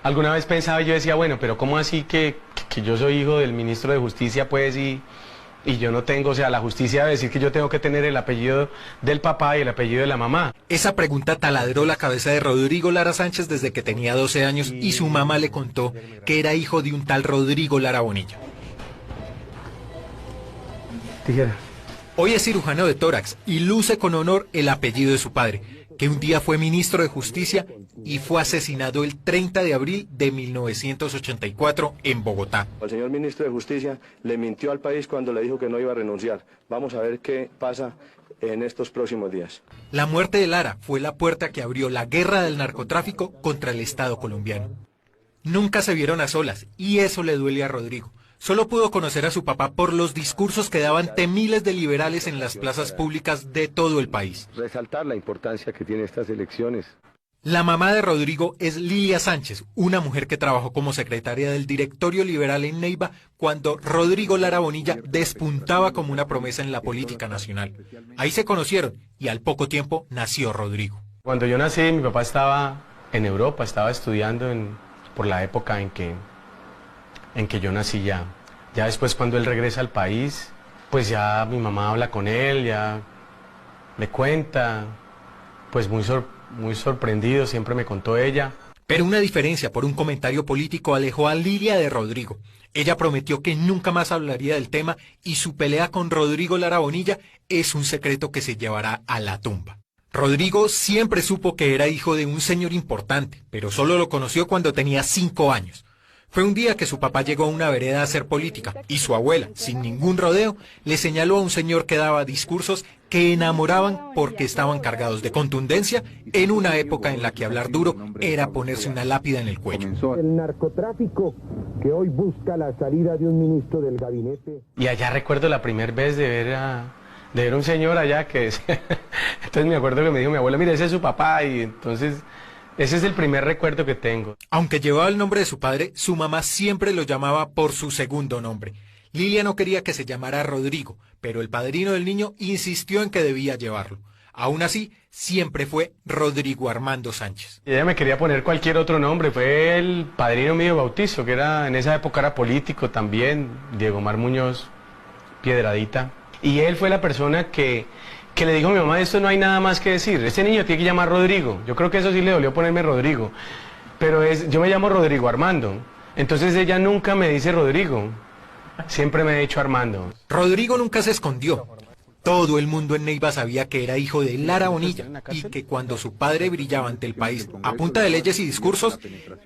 alguna vez pensaba y yo decía, bueno, pero ¿cómo así que yo soy hijo del ministro de Justicia, pues, y yo no tengo, o sea, la justicia debe decir que yo tengo que tener el apellido del papá y el apellido de la mamá? Esa pregunta taladró la cabeza de Rodrigo Lara Sánchez desde que tenía 12 años y su mamá le contó que era hijo de un tal Rodrigo Lara Bonilla. Tijera. Hoy es cirujano de tórax y luce con honor el apellido de su padre, que un día fue ministro de Justicia y fue asesinado el 30 de abril de 1984 en Bogotá. El señor ministro de Justicia le mintió al país cuando le dijo que no iba a renunciar. Vamos a ver qué pasa en estos próximos días. La muerte de Lara fue la puerta que abrió la guerra del narcotráfico contra el Estado colombiano. Nunca se vieron a solas y eso le duele a Rodrigo. Solo pudo conocer a su papá por los discursos que daban ante miles de liberales en las plazas públicas de todo el país. Resaltar la importancia que tienen estas elecciones. La mamá de Rodrigo es Lilia Sánchez, una mujer que trabajó como secretaria del directorio liberal en Neiva cuando Rodrigo Lara Bonilla despuntaba como una promesa en la política nacional. Ahí se conocieron y al poco tiempo nació Rodrigo. Cuando yo nací, mi papá estaba en Europa, estaba estudiando por la época en que yo nací ya. Ya después cuando él regresa al país, pues ya mi mamá habla con él, ya me cuenta, pues muy sorprendido, siempre me contó ella. Pero una diferencia por un comentario político alejó a Lilia de Rodrigo. Ella prometió que nunca más hablaría del tema y su pelea con Rodrigo Lara Bonilla es un secreto que se llevará a la tumba. Rodrigo siempre supo que era hijo de un señor importante, pero solo lo conoció cuando tenía 5 años. Fue un día que su papá llegó a una vereda a hacer política y su abuela, sin ningún rodeo, le señaló a un señor que daba discursos que enamoraban porque estaban cargados de contundencia en una época en la que hablar duro era ponerse una lápida en el cuello. El narcotráfico que hoy busca la salida de un ministro del gabinete. Y allá recuerdo la primera vez de ver un señor allá que entonces me acuerdo que me dijo mi abuela, mire, ese es su papá, y entonces ese es el primer recuerdo que tengo. Aunque llevaba el nombre de su padre, su mamá siempre lo llamaba por su segundo nombre. Lilia no quería que se llamara Rodrigo, pero el padrino del niño insistió en que debía llevarlo. Aún así, siempre fue Rodrigo Armando Sánchez. Y ella me quería poner cualquier otro nombre, fue el padrino mío de bautizo, que en esa época era político también, Diego Omar Muñoz Piedradita. Y él fue la persona que le dijo a mi mamá, esto no hay nada más que decir, este niño tiene que llamar Rodrigo. Yo creo que eso sí le dolió ponerme Rodrigo, pero yo me llamo Rodrigo Armando, entonces ella nunca me dice Rodrigo, siempre me ha dicho Armando. Rodrigo nunca se escondió. Todo el mundo en Neiva sabía que era hijo de Lara Bonilla y que cuando su padre brillaba ante el país a punta de leyes y discursos,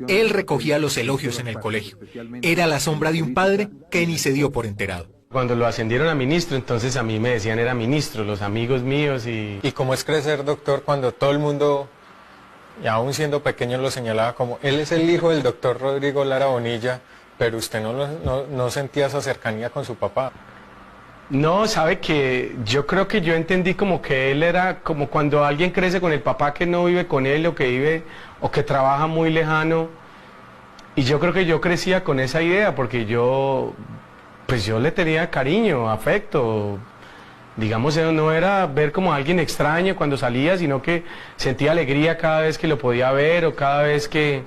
él recogía los elogios en el colegio. Era la sombra de un padre que ni se dio por enterado. Cuando lo ascendieron a ministro, entonces a mí me decían era ministro, los amigos míos y... ¿Y cómo es crecer, doctor, cuando todo el mundo, y aún siendo pequeño, lo señalaba como, él es el hijo del doctor Rodrigo Lara Bonilla, pero usted no sentía esa cercanía con su papá? No, sabe que yo creo que yo entendí como que él era como cuando alguien crece con el papá que no vive con él o que vive o que trabaja muy lejano, y yo creo que yo crecía con esa idea porque yo le tenía cariño, afecto, digamos, no era ver como a alguien extraño cuando salía, sino que sentía alegría cada vez que lo podía ver o cada vez que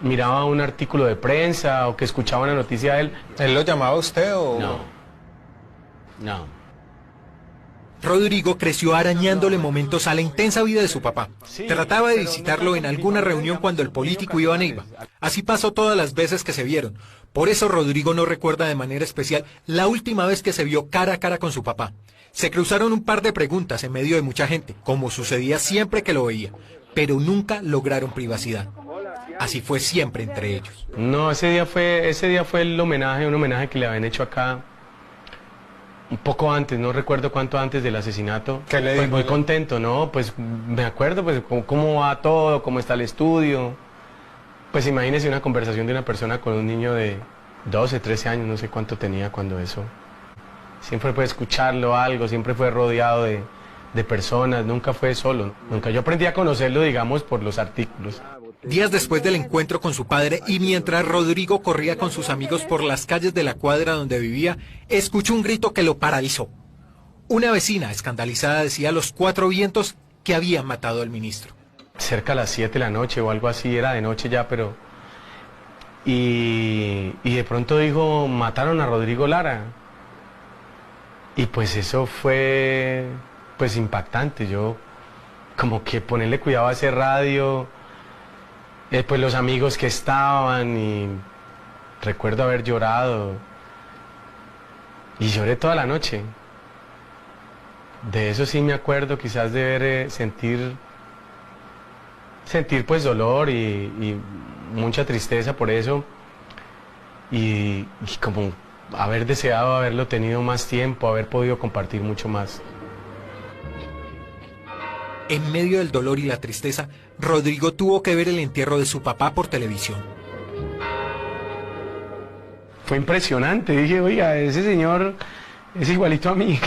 miraba un artículo de prensa o que escuchaba una noticia de él. ¿Él lo llamaba a usted o...? No. Rodrigo creció arañándole momentos a la intensa vida de su papá. Trataba de visitarlo en alguna reunión cuando el político iba a Neiva. Así pasó todas las veces que se vieron. Por eso Rodrigo no recuerda de manera especial la última vez que se vio cara a cara con su papá. Se cruzaron un par de preguntas en medio de mucha gente, como sucedía siempre que lo veía, pero nunca lograron privacidad. Así fue siempre entre ellos. No, ese día fue un homenaje que le habían hecho acá un poco antes, no recuerdo cuánto antes del asesinato. ¿Qué le dijo? Pues muy contento, ¿no? Pues me acuerdo pues cómo va todo, cómo está el estudio. Pues imagínese una conversación de una persona con un niño de 12, 13 años, no sé cuánto tenía cuando eso. Siempre fue escucharlo algo, siempre fue rodeado de personas, nunca fue solo. Nunca yo aprendí a conocerlo, digamos, por los artículos. Días después del encuentro con su padre y mientras Rodrigo corría con sus amigos por las calles de la cuadra donde vivía, escuchó un grito que lo paralizó. Una vecina escandalizada decía a los 4 vientos que habían matado al ministro. Cerca a las 7 de la noche o algo así, era de noche ya, pero y de pronto dijo, mataron a Rodrigo Lara. Y pues eso fue pues impactante. Yo como que ponerle cuidado a ese radio, pues los amigos que estaban, y recuerdo haber llorado y lloré toda la noche. De eso sí me acuerdo, quizás de ver, sentir pues dolor y mucha tristeza por eso, y como haber deseado haberlo tenido más tiempo, haber podido compartir mucho más. En medio del dolor y la tristeza, Rodrigo tuvo que ver el entierro de su papá por televisión. Fue impresionante, dije, oiga, ese señor es igualito a mí.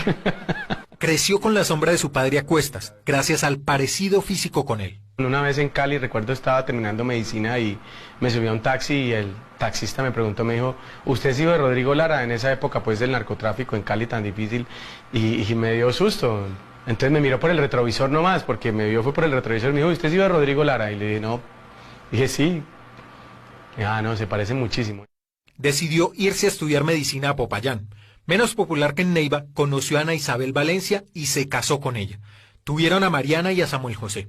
Creció con la sombra de su padre a cuestas, gracias al parecido físico con él. Una vez en Cali, recuerdo, estaba terminando medicina y me subí a un taxi y el taxista me preguntó, me dijo, ¿usted es hijo de Rodrigo Lara? En esa época pues del narcotráfico en Cali tan difícil, y me dio susto. Entonces me miró por el retrovisor nomás, porque me vio, fue por el retrovisor, y me dijo, ¿usted es hijo de Rodrigo Lara? Y le dije, no. Dije, sí. No, se parece muchísimo. Decidió irse a estudiar medicina a Popayán. Menos popular que en Neiva, conoció a Ana Isabel Valencia y se casó con ella. Tuvieron a Mariana y a Samuel José.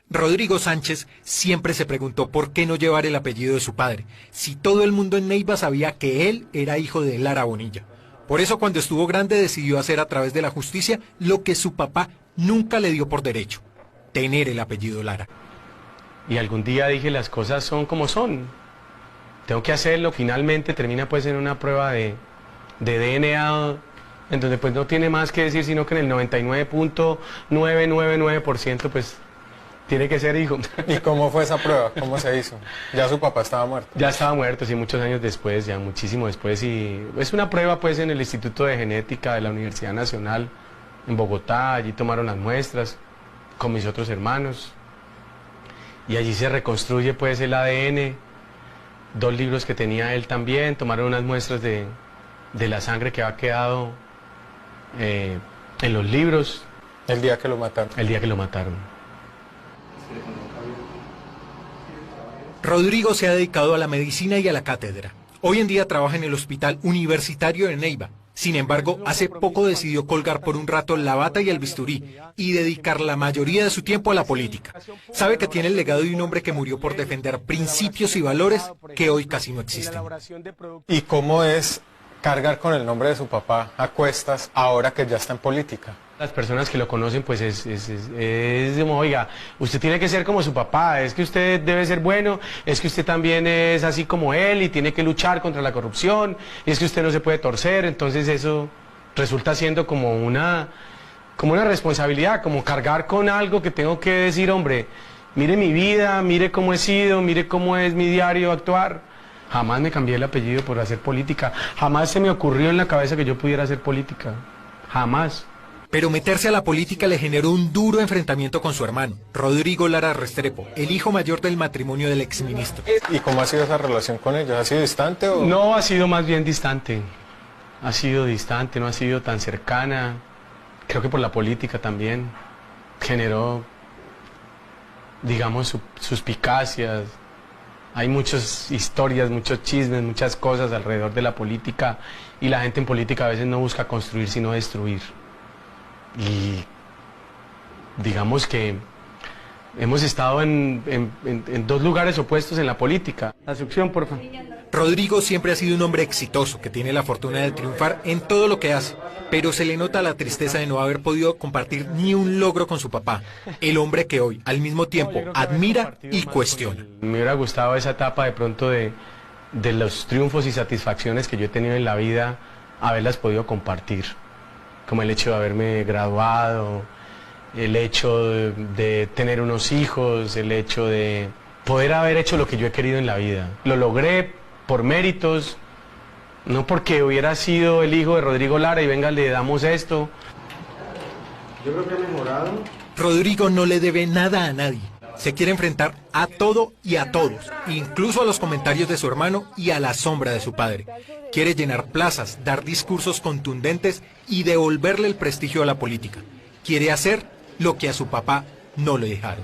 Rodrigo Sánchez siempre se preguntó por qué no llevar el apellido de su padre, si todo el mundo en Neiva sabía que él era hijo de Lara Bonilla. Por eso cuando estuvo grande decidió hacer a través de la justicia lo que su papá nunca le dio por derecho, tener el apellido Lara. Y algún día dije, las cosas son como son, tengo que hacerlo. Finalmente termina pues en una prueba de DNA, en donde pues no tiene más que decir, sino que en el 99.999% pues tiene que ser hijo. ¿Y cómo fue esa prueba? ¿Cómo se hizo? Ya su papá estaba muerto. Ya estaba muerto, sí, muchos años después, ya muchísimo después, y es una prueba pues en el Instituto de Genética de la Universidad Nacional en Bogotá. Allí tomaron las muestras con mis otros hermanos y allí se reconstruye pues el ADN, 2 libros que tenía él también, tomaron unas muestras de la sangre que había quedado en los libros. El día que lo mataron. El día que lo mataron. Rodrigo se ha dedicado a la medicina y a la cátedra. Hoy en día trabaja en el Hospital Universitario de Neiva. Sin embargo, hace poco decidió colgar por un rato la bata y el bisturí y dedicar la mayoría de su tiempo a la política. Sabe que tiene el legado de un hombre que murió por defender principios y valores que hoy casi no existen. ¿Y cómo es cargar con el nombre de su papá a cuestas ahora que ya está en política? Las personas que lo conocen pues es como, oiga, usted tiene que ser como su papá, es que usted debe ser bueno, es que usted también es así como él y tiene que luchar contra la corrupción, y es que usted no se puede torcer. Entonces eso resulta siendo como una responsabilidad, como cargar con algo que tengo que decir, hombre, mire mi vida, mire cómo he sido, mire cómo es mi diario actuar. Jamás me cambié el apellido por hacer política, jamás se me ocurrió en la cabeza que yo pudiera hacer política, jamás. Pero meterse a la política le generó un duro enfrentamiento con su hermano, Rodrigo Lara Restrepo, el hijo mayor del matrimonio del exministro. ¿Y cómo ha sido esa relación con ellos? ¿Ha sido distante o...? No, ha sido más bien distante. Ha sido distante, no ha sido tan cercana. Creo que por la política también generó, digamos, suspicacias. Hay muchas historias, muchos chismes, muchas cosas alrededor de la política, y la gente en política a veces no busca construir sino destruir. Y digamos que hemos estado en 2 lugares opuestos en la política. La succión, por favor. Rodrigo siempre ha sido un hombre exitoso, que tiene la fortuna de triunfar en todo lo que hace, pero se le nota la tristeza de no haber podido compartir ni un logro con su papá, el hombre que hoy, al mismo tiempo, admira y cuestiona. Me hubiera gustado esa etapa de pronto de los triunfos y satisfacciones que yo he tenido en la vida, haberlas podido compartir, como el hecho de haberme graduado, el hecho de tener unos hijos, el hecho de poder haber hecho lo que yo he querido en la vida. Lo logré por méritos, no porque hubiera sido el hijo de Rodrigo Lara y venga, le damos esto. Yo creo que ha mejorado. Rodrigo no le debe nada a nadie. Se quiere enfrentar a todo y a todos, incluso a los comentarios de su hermano y a la sombra de su padre. Quiere llenar plazas, dar discursos contundentes y devolverle el prestigio a la política. Quiere hacer lo que a su papá no le dejaron.